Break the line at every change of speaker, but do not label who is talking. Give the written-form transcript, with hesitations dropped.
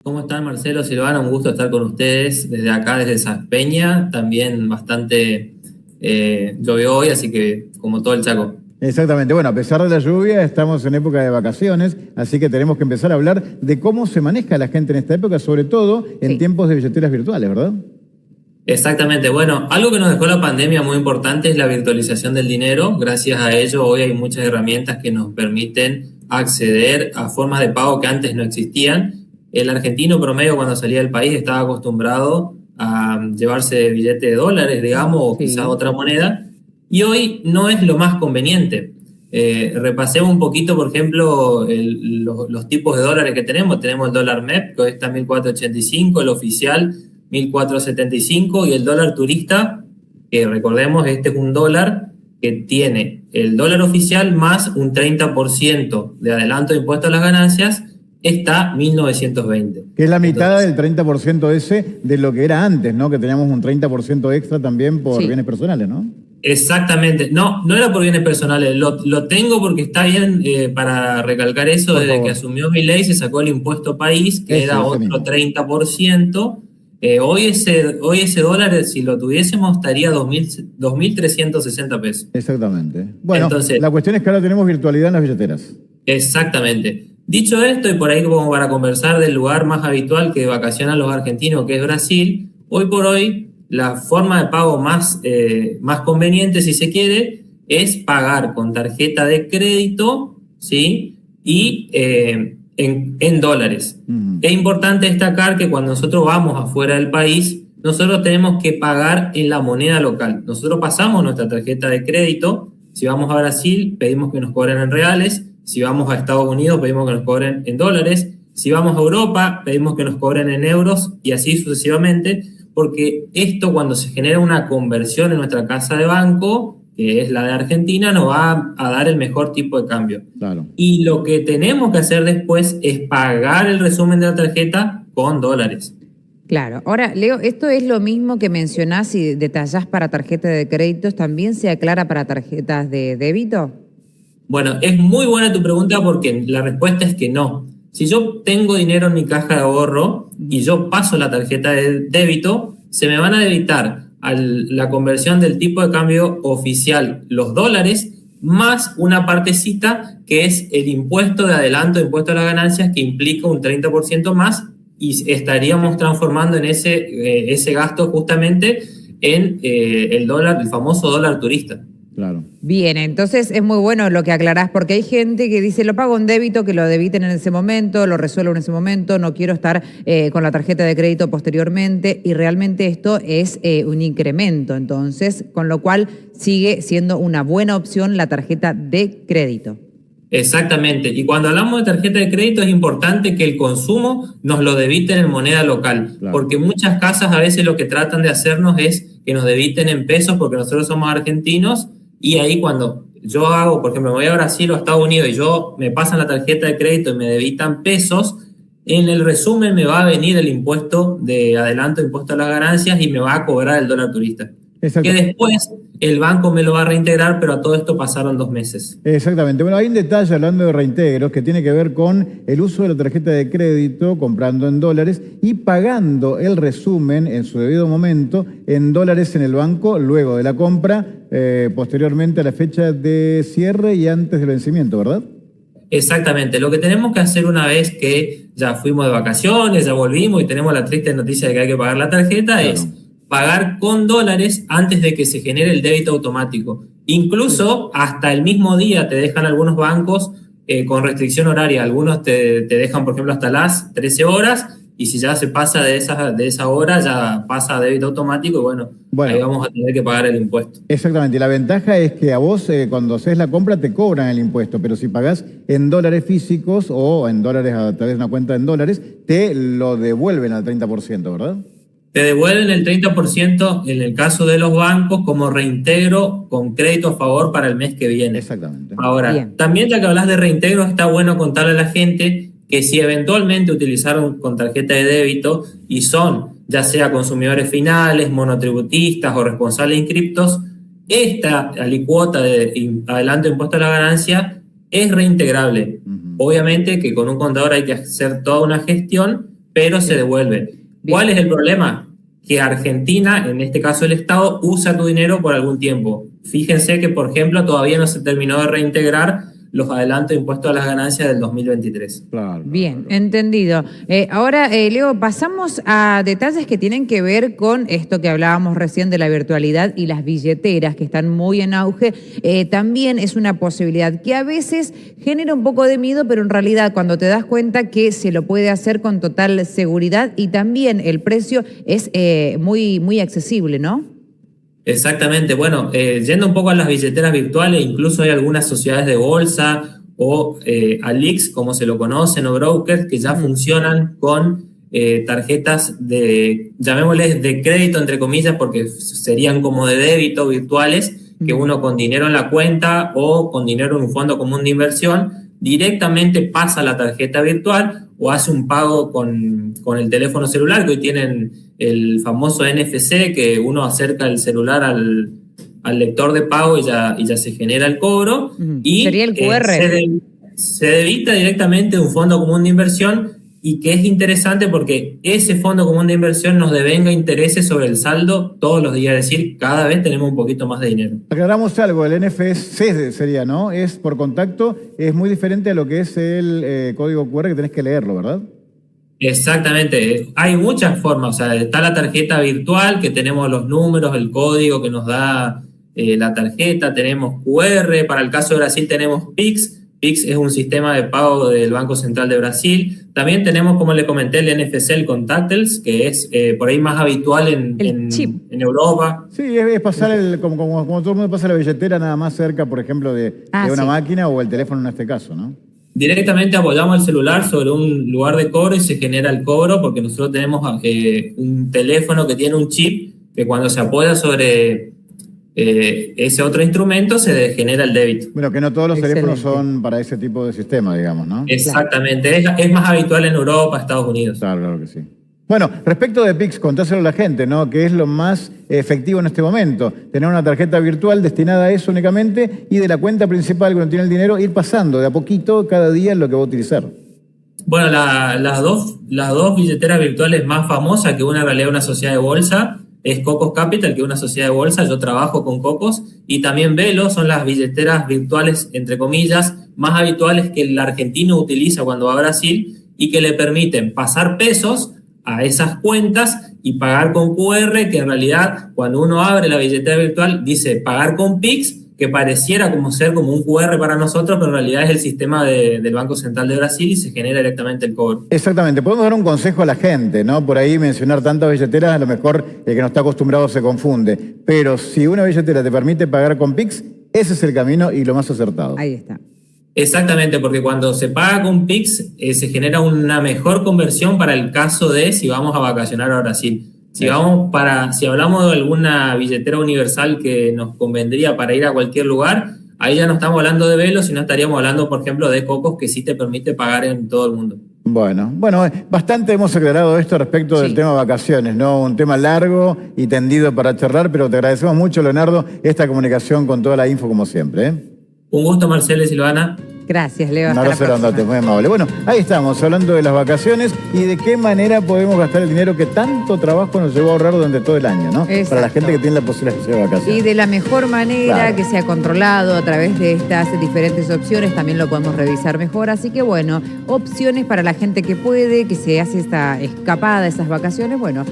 ¿Cómo están, Marcelo, Silvana? Un gusto estar con ustedes desde acá, desde Saspeña. También bastante llovió hoy, así que como todo el Chaco.
Exactamente. Bueno, a pesar de la lluvia, estamos en época de vacaciones, así que tenemos que empezar a hablar de cómo se maneja la gente en esta época, sobre todo en
Sí.
tiempos de billeteras virtuales, ¿verdad?
Exactamente. Bueno, algo que nos dejó la pandemia muy importante es la virtualización del dinero. Gracias a ello, hoy hay muchas herramientas que nos permiten acceder a formas de pago que antes no existían. El argentino promedio, cuando salía del país, estaba acostumbrado a llevarse billete de dólares, digamos, o quizás
Sí.
otra moneda, y hoy no es lo más conveniente. Repasemos un poquito, por ejemplo, los tipos de dólares que tenemos. Tenemos el dólar MEP, que hoy está en 1485, el oficial 1475, y el dólar turista, que recordemos, este es un dólar que tiene el dólar oficial más un 30% de adelanto de impuesto a las ganancias, está 1920.
Que es la mitad
Entonces,
del 30% ese de lo que era antes, ¿no? Que teníamos un 30% extra también por
Sí.
bienes personales, ¿no?
exactamente. No, no era por bienes personales. Lo tengo porque está bien, para recalcar eso.
Por
Desde que
favor.
asumió Milei se sacó el impuesto país, que era
Ese
otro
mismo.
30%. Hoy ese dólar, si lo tuviésemos, estaría 2.360 pesos.
Exactamente. Bueno,
Entonces,
la cuestión es que ahora tenemos virtualidad en las billeteras.
exactamente. Dicho esto, y por ahí como para conversar del lugar más habitual que vacacionan los argentinos, que es Brasil, hoy por hoy la forma de pago más conveniente, si se quiere, es pagar con tarjeta de crédito, ¿sí? Y en dólares.
Ujú.
Es importante destacar que cuando nosotros vamos afuera del país, nosotros tenemos que pagar en la moneda local. Nosotros pasamos nuestra tarjeta de crédito. Si vamos a Brasil, pedimos que nos cobren en reales. Si vamos a Estados Unidos, pedimos que nos cobren en dólares. Si vamos a Europa, pedimos que nos cobren en euros, y así sucesivamente, porque esto, cuando se genera una conversión en nuestra casa de banco, que es la de Argentina, nos va a dar el mejor tipo de cambio.
Claro.
Y lo que tenemos que hacer después es pagar el resumen de la tarjeta con dólares.
Claro. Ahora, Leo, esto es lo mismo que mencionás y detallás para tarjetas de créditos, ¿también se aclara para tarjetas de débito?
Bueno, es muy buena tu pregunta, porque la respuesta es que no. Si yo tengo dinero en mi caja de ahorro y yo paso la tarjeta de débito, se me van a debitar la conversión del tipo de cambio oficial, los dólares, más una partecita que es el impuesto de adelanto, impuesto a las ganancias, que implica un 30% más, y estaríamos transformando en ese gasto justamente en el dólar, el famoso dólar turista.
Claro.
Bien, entonces es muy bueno lo que aclarás, porque hay gente que dice, lo pago en débito, que lo debiten en ese momento, lo resuelvo en ese momento, no quiero estar con la tarjeta de crédito posteriormente, y realmente esto es un incremento, entonces, con lo cual sigue siendo una buena opción la tarjeta de crédito.
Exactamente. Y cuando hablamos de tarjeta de crédito, es importante que el consumo nos lo debiten en moneda local,
Claro.
porque muchas casas a veces lo que tratan de hacernos es que nos debiten en pesos, porque nosotros somos argentinos, y ahí cuando yo hago, por ejemplo, me voy a Brasil o a Estados Unidos y me pasan la tarjeta de crédito y me debitan pesos, en el resumen me va a venir el impuesto de adelanto, impuesto a las ganancias, y me va a cobrar el dólar turista.
Exacto.
Que después el banco me lo va a reintegrar, pero a todo esto pasaron 2 meses.
Exactamente. Bueno, hay un detalle hablando de reintegros que tiene que ver con el uso de la tarjeta de crédito, comprando en dólares y pagando el resumen en su debido momento en dólares en el banco luego de la compra, posteriormente a la fecha de cierre y antes del vencimiento, ¿verdad?
Exactamente. Lo que tenemos que hacer una vez que ya fuimos de vacaciones, ya volvimos y tenemos la triste noticia de que hay que pagar la tarjeta,
Claro.
es pagar con dólares antes de que se genere el débito automático. Incluso hasta el mismo día te dejan algunos bancos con restricción horaria. Algunos te dejan, por ejemplo, hasta las 13 horas, y si ya se pasa de esa hora, ya pasa a débito automático, y bueno,
Bueno.
ahí vamos a tener que pagar el impuesto.
Exactamente. Y la ventaja es que a vos, cuando haces la compra, te cobran el impuesto, pero si pagás en dólares físicos o en dólares a través de una cuenta en dólares, te lo devuelven al 30%, ¿verdad?
Te devuelven el 30% en el caso de los bancos como reintegro con crédito a favor para el mes que viene.
Exactamente.
Ahora,
Bien.
también ya que hablas de reintegro, está bueno contarle a la gente que si eventualmente utilizaron con tarjeta de débito y son ya sea consumidores finales, monotributistas o responsables inscriptos, esta alicuota de adelanto de impuesto a la ganancia es reintegrable.
Ujú.
Obviamente que con un contador hay que hacer toda una gestión, pero se devuelve. ¿Cuál es el problema? Que Argentina, en este caso el Estado, usa tu dinero por algún tiempo. Fíjense que, por ejemplo, todavía no se terminó de reintegrar los adelantos de impuestos a las ganancias del 2023.
Claro.
Bien, entendido. Ahora, Leo, pasamos a detalles que tienen que ver con esto que hablábamos recién de la virtualidad y las billeteras, que están muy en auge. También es una posibilidad que a veces genera un poco de miedo, pero en realidad cuando te das cuenta que se lo puede hacer con total seguridad y también el precio es muy accesible, ¿no?
Exactamente. Bueno, yendo un poco a las billeteras virtuales, incluso hay algunas sociedades de bolsa o ALIX, como se lo conocen, o brokers, que ya funcionan con tarjetas llamémosles de crédito, entre comillas, porque serían como de débito virtuales, que uno con dinero en la cuenta o con dinero en un fondo común de inversión directamente pasa la tarjeta virtual o hace un pago con el teléfono celular, que hoy tienen el famoso NFC, que uno acerca el celular al lector de pago y ya se genera el cobro. Y
sería el QR.
Se debita directamente de un fondo común de inversión, y que es interesante porque ese fondo común de inversión nos devenga intereses sobre el saldo todos los días, es decir, cada vez tenemos un poquito más de dinero.
Aclaramos algo, el NFC sería, ¿no? Es por contacto, es muy diferente a lo que es el código QR, que tenés que leerlo, ¿verdad?
Exactamente, hay muchas formas, o sea, está la tarjeta virtual, que tenemos los números, el código que nos da la tarjeta, tenemos QR, para el caso de Brasil tenemos Pix. Pix es un sistema de pago del Banco Central de Brasil. También tenemos, como le comenté, el NFC, el Contactless, que es por ahí más habitual en Europa.
Sí, es pasar como todo el mundo pasa la billetera nada más cerca, por ejemplo, de una máquina o el teléfono en este caso, ¿no?
Directamente apoyamos el celular sobre un lugar de cobro y se genera el cobro, porque nosotros tenemos un teléfono que tiene un chip que cuando se apoya sobre ese otro instrumento se genera el débito.
Bueno, que no todos los teléfonos son para ese tipo de sistema, digamos, ¿no?
Exactamente, es más habitual en Europa, Estados Unidos.
Claro que sí. Bueno, respecto de Pix, contáselo a la gente, ¿no? Que es lo más efectivo en este momento. Tener una tarjeta virtual destinada a eso únicamente y de la cuenta principal, cuando tiene el dinero, ir pasando de a poquito cada día lo que va a utilizar.
Bueno, las dos billeteras virtuales más famosas, que una en realidad es una sociedad de bolsa, es Cocos Capital, que es una sociedad de bolsa. Yo trabajo con Cocos, y también Velo, son las billeteras virtuales, entre comillas, más habituales que el argentino utiliza cuando va a Brasil y que le permiten pasar pesos a esas cuentas y pagar con QR, que en realidad cuando uno abre la billetera virtual dice pagar con Pix, que pareciera como ser como un QR para nosotros, pero en realidad es el sistema del Banco Central de Brasil y se genera directamente el cobro. Exactamente. Podemos dar un consejo a la gente, ¿no? Por ahí mencionar tantas billeteras, a lo mejor el que no está acostumbrado se confunde. Pero si una billetera te permite pagar con Pix, ese es el camino y lo más acertado.
Ahí está.
Exactamente, porque cuando se paga con Pix se genera una mejor conversión para el caso de si vamos a vacacionar a Brasil. Si hablamos de alguna billetera universal que nos convendría para ir a cualquier lugar, ahí ya no estamos hablando de Velo, sino estaríamos hablando, por ejemplo, de Cocos, que sí te permite pagar en todo el mundo. Bueno, bastante hemos aclarado esto respecto del tema vacaciones, ¿no? Un tema largo y tendido para charlar, pero te agradecemos mucho, Leonardo, esta comunicación con toda la info, como siempre, ¿eh? Un gusto, Marcela y Silvana.
Gracias, Leo.
Un abrazo grandote, muy amable. Bueno, ahí estamos, hablando de las vacaciones y de qué manera podemos gastar el dinero que tanto trabajo nos llevó a ahorrar durante todo el año, ¿no?
Exacto.
Para la gente que tiene la posibilidad de hacer vacaciones.
Y de la mejor manera,
claro,
que sea controlado a través de estas diferentes opciones, también lo podemos revisar mejor. Así que bueno, opciones para la gente que puede, que se hace esta escapada, esas vacaciones, bueno.